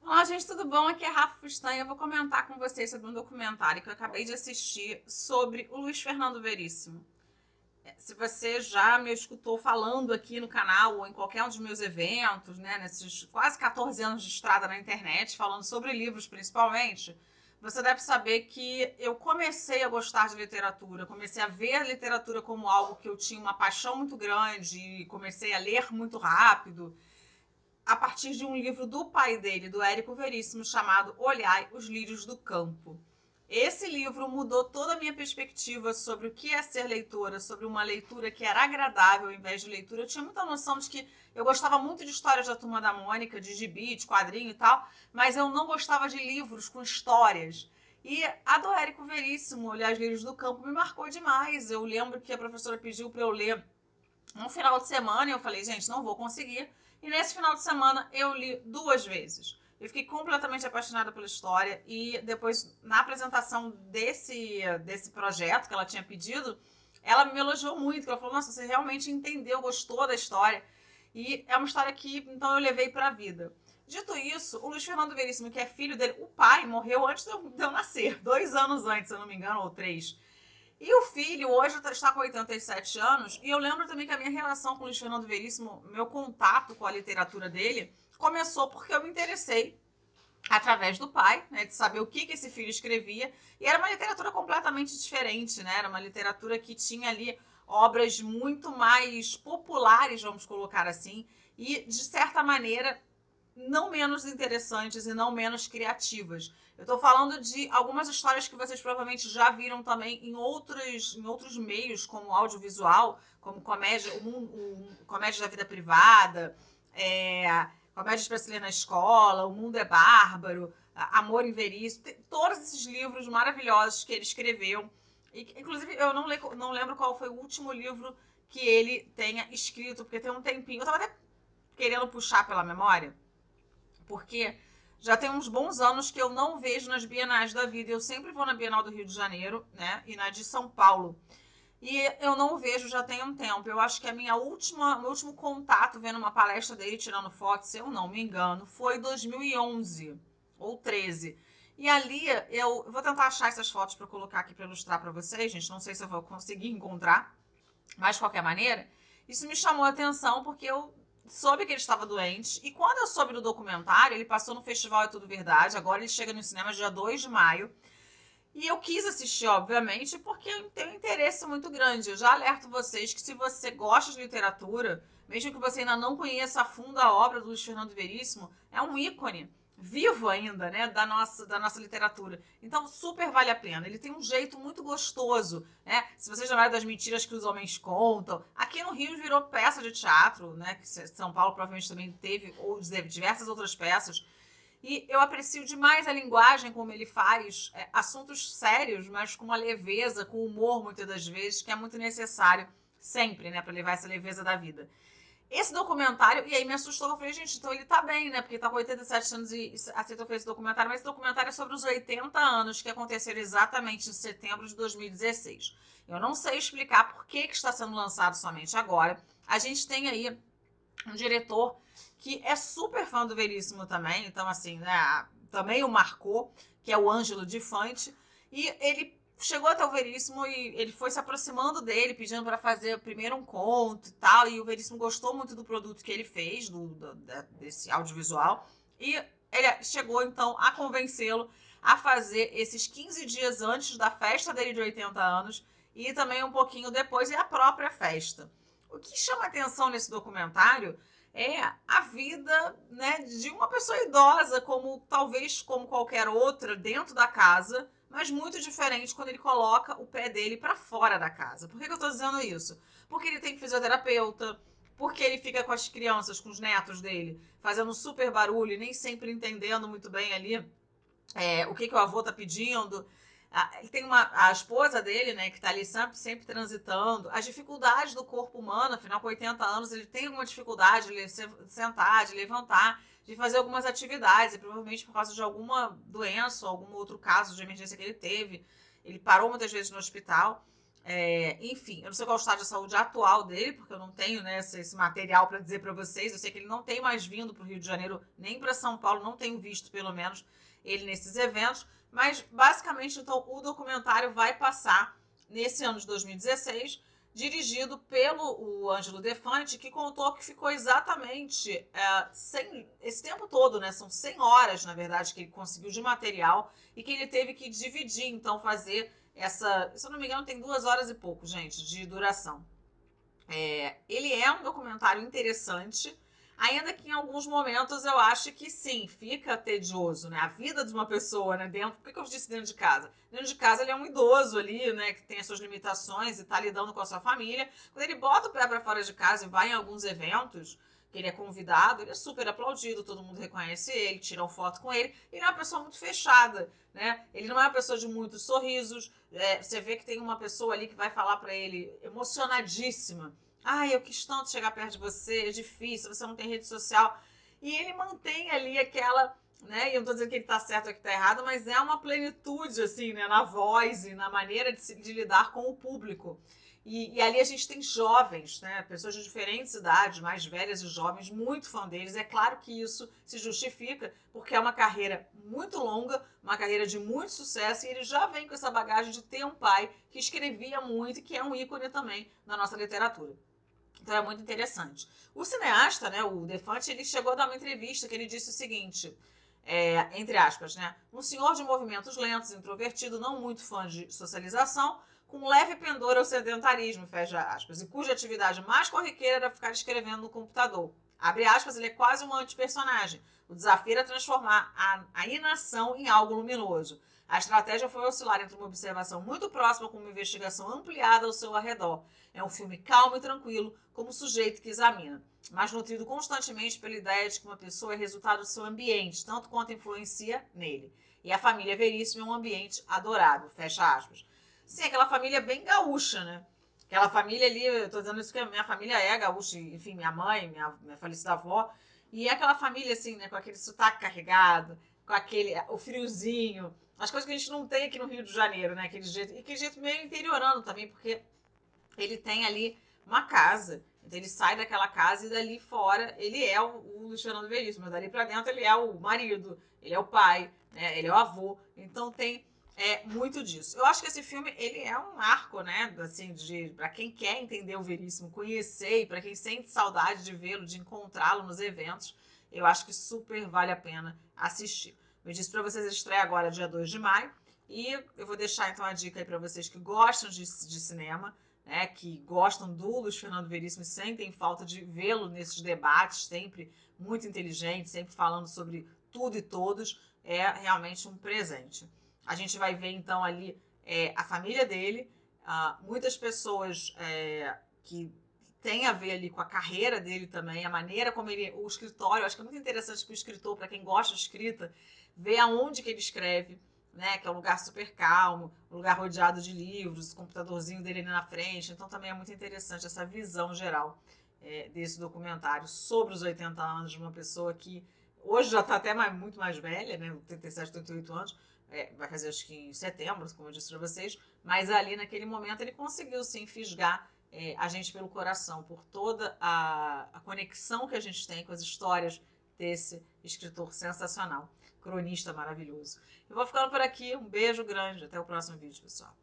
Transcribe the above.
Olá, gente, tudo bom? Aqui é Rafa Fustanha. Eu vou comentar com vocês sobre um documentário que eu acabei de assistir sobre o Luiz Fernando Veríssimo. Se você já me escutou falando aqui no canal ou em qualquer um dos meus eventos, né, nesses quase 14 anos de estrada na internet, falando sobre livros principalmente, você deve saber que eu comecei a gostar de literatura, comecei a ver a literatura como algo que eu tinha uma paixão muito grande e comecei a ler muito rápido a partir de um livro do pai dele, do Érico Veríssimo, chamado Olhai os Lírios do Campo. Esse livro mudou toda a minha perspectiva sobre o que é ser leitora, sobre uma leitura que era agradável ao invés de leitura. Eu tinha muita noção de que eu gostava muito de histórias da Turma da Mônica, de gibi, de quadrinho e tal, mas eu não gostava de livros com histórias. E a do Érico Veríssimo, Olhar os Lírios do Campo, me marcou demais. Eu lembro que a professora pediu para eu ler no final de semana, eu falei, gente, não vou conseguir. E nesse final de semana eu li 2 vezes. Eu fiquei completamente apaixonada pela história e depois, na apresentação desse projeto que ela tinha pedido, ela me elogiou muito. Ela falou, nossa, você realmente entendeu, gostou da história. E é uma história que, então, eu levei para a vida. Dito isso, o Luiz Fernando Veríssimo, que é filho dele, o pai morreu antes de eu nascer, 2 anos antes, se eu não me engano, ou 3. E o filho hoje está com 87 anos, e eu lembro também que a minha relação com o Luiz Fernando Veríssimo, meu contato com a literatura dele, começou porque eu me interessei através do pai, né, de saber o que esse filho escrevia, e era uma literatura completamente diferente, né, era uma literatura que tinha ali obras muito mais populares, vamos colocar assim, e de certa maneira não menos interessantes e não menos criativas. Eu estou falando de algumas histórias que vocês provavelmente já viram também em outros meios, como audiovisual, como comédia, comédia da vida privada, comédias para se ler na escola, O Mundo é Bárbaro, Amor em Veríssimo, todos esses livros maravilhosos que ele escreveu. E, inclusive, eu não lembro qual foi o último livro que ele tenha escrito, porque tem um tempinho. Eu estava até querendo puxar pela memória, porque já tem uns bons anos que eu não vejo nas bienais da vida. Eu sempre vou na Bienal do Rio de Janeiro, né, e na de São Paulo. E eu não o vejo já tem um tempo. Eu acho que meu último contato vendo uma palestra dele tirando fotos, se eu não me engano, foi 2011 ou 13. E ali eu vou tentar achar essas fotos para colocar aqui para ilustrar para vocês, gente. Não sei se eu vou conseguir encontrar, mas de qualquer maneira, isso me chamou a atenção porque eu soube que ele estava doente. E quando eu soube do documentário, ele passou no Festival É Tudo Verdade. Agora ele chega no cinema dia 2 de maio. E eu quis assistir, obviamente, porque eu tenho um interesse muito grande. Eu já alerto vocês que se você gosta de literatura, mesmo que você ainda não conheça a fundo a obra do Luiz Fernando Veríssimo, é um ícone vivo ainda, né, da nossa literatura. Então, super vale a pena. Ele tem um jeito muito gostoso, né? Se vocês lembram das mentiras que os homens contam, aqui no Rio virou peça de teatro, né, que São Paulo provavelmente também teve, ou diversas outras peças. E eu aprecio demais a linguagem como ele faz assuntos sérios, mas com uma leveza, com humor, muitas das vezes, que é muito necessário sempre, né, para levar essa leveza da vida. Esse documentário, e aí me assustou, eu falei, gente, então ele tá bem, né, porque ele tá com 87 anos e aceitou fazer esse documentário, mas esse documentário é sobre os 80 anos que aconteceram exatamente em setembro de 2016. Eu não sei explicar por que está sendo lançado somente agora. A gente tem aí um diretor que é super fã do Veríssimo também, então assim, né, também o marcou, que é o Ângelo Di Fante, e ele chegou até o Veríssimo e ele foi se aproximando dele, pedindo para fazer primeiro um conto e tal, e o Veríssimo gostou muito do produto que ele fez, desse audiovisual, e ele chegou então a convencê-lo a fazer esses 15 dias antes da festa dele de 80 anos e também um pouquinho depois e a própria festa. O que chama atenção nesse documentário é a vida, né, de uma pessoa idosa, como talvez como qualquer outra, dentro da casa, mas muito diferente quando ele coloca o pé dele para fora da casa. Por que eu estou dizendo isso? Porque ele tem fisioterapeuta, porque ele fica com as crianças, com os netos dele, fazendo super barulho e nem sempre entendendo muito bem ali o que o avô está pedindo. Ele tem a esposa dele, né, que está ali sempre transitando. As dificuldades do corpo humano, afinal, com 80 anos, ele tem alguma dificuldade de sentar, de levantar, de fazer algumas atividades, e provavelmente por causa de alguma doença ou algum outro caso de emergência que ele teve. Ele parou muitas vezes no hospital. Enfim, eu não sei qual é o estado de saúde atual dele, porque eu não tenho, né, esse material para dizer para vocês. Eu sei que ele não tem mais vindo para o Rio de Janeiro, nem para São Paulo, não tenho visto, pelo menos, ele nesses eventos. Mas, basicamente, então, o documentário vai passar nesse ano de 2016, dirigido pelo o Ângelo Defante, que contou que ficou exatamente 100, esse tempo todo, né? São 100 horas, na verdade, que ele conseguiu de material e que ele teve que dividir, então, fazer essa, se eu não me engano, tem 2 horas e pouco, gente, de duração. Ele é um documentário interessante, ainda que em alguns momentos eu acho que sim, fica tedioso, né? A vida de uma pessoa, né? Dentro, por que eu disse dentro de casa? Dentro de casa ele é um idoso ali, né? Que tem as suas limitações e tá lidando com a sua família. Quando ele bota o pé para fora de casa e vai em alguns eventos, que ele é convidado, ele é super aplaudido, todo mundo reconhece ele, tiram foto com ele. Ele é uma pessoa muito fechada, né? Ele não é uma pessoa de muitos sorrisos. Você vê que tem uma pessoa ali que vai falar para ele emocionadíssima. Ai, eu quis tanto chegar perto de você, é difícil, você não tem rede social. E ele mantém ali aquela, né? E eu não tô dizendo que ele tá certo ou que tá errado, mas é uma plenitude, assim, né? Na voz e na maneira de lidar com o público. E ali a gente tem jovens, né? Pessoas de diferentes idades, mais velhas e jovens, muito fã deles. É claro que isso se justifica, porque é uma carreira muito longa, uma carreira de muito sucesso, e ele já vem com essa bagagem de ter um pai que escrevia muito e que é um ícone também na nossa literatura. Então é muito interessante. O cineasta, né, o Defante, ele chegou a dar uma entrevista que ele disse o seguinte, entre aspas, né, um senhor de movimentos lentos, introvertido, não muito fã de socialização, com leve pendor ao sedentarismo, fecha aspas, e cuja atividade mais corriqueira era ficar escrevendo no computador. Abre aspas, ele é quase um anti-personagem. O desafio era transformar a inação em algo luminoso. A estratégia foi oscilar entre uma observação muito próxima com uma investigação ampliada ao seu arredor. É um filme calmo e tranquilo, como o sujeito que examina, mas nutrido constantemente pela ideia de que uma pessoa é resultado do seu ambiente, tanto quanto influencia nele. E a família Veríssimo é um ambiente adorável, fecha aspas. Sim, aquela família bem gaúcha, né? Aquela família ali, eu tô dizendo isso que a minha família é gaúcha, enfim, minha mãe, minha falecida avó, e é aquela família assim, né, com aquele sotaque carregado, com o friozinho, as coisas que a gente não tem aqui no Rio de Janeiro, né, aquele jeito meio interiorano também, porque ele tem ali uma casa. Então ele sai daquela casa e dali fora ele é o Luiz Fernando Veríssimo, mas dali para dentro ele é o marido, ele é o pai, né? Ele é o avô. Então tem muito disso. Eu acho que esse filme ele é um marco, né? Assim, para quem quer entender o Veríssimo, conhecer, e para quem sente saudade de vê-lo, de encontrá-lo nos eventos, eu acho que super vale a pena assistir. Eu disse para vocês, estreia agora dia 2 de maio. E eu vou deixar então a dica aí para vocês que gostam de cinema, né, que gostam do Luiz Fernando Veríssimo e sentem falta de vê-lo nesses debates, sempre muito inteligente, sempre falando sobre tudo e todos, é realmente um presente. A gente vai ver então ali a família dele, muitas pessoas que têm a ver ali com a carreira dele também, a maneira como ele, o escritório, eu acho que é muito interessante que o escritor, para quem gosta de escrita, vê aonde que ele escreve, né, que é um lugar super calmo, um lugar rodeado de livros, o computadorzinho dele ali na frente. Então também é muito interessante essa visão geral desse documentário sobre os 80 anos de uma pessoa que hoje já está até muito mais velha, né, 87, 88 anos, vai fazer acho que em setembro, como eu disse para vocês, mas ali naquele momento ele conseguiu sim fisgar a gente pelo coração, por toda a conexão que a gente tem com as histórias desse escritor sensacional, cronista maravilhoso. Eu vou ficando por aqui, um beijo grande, até o próximo vídeo, pessoal.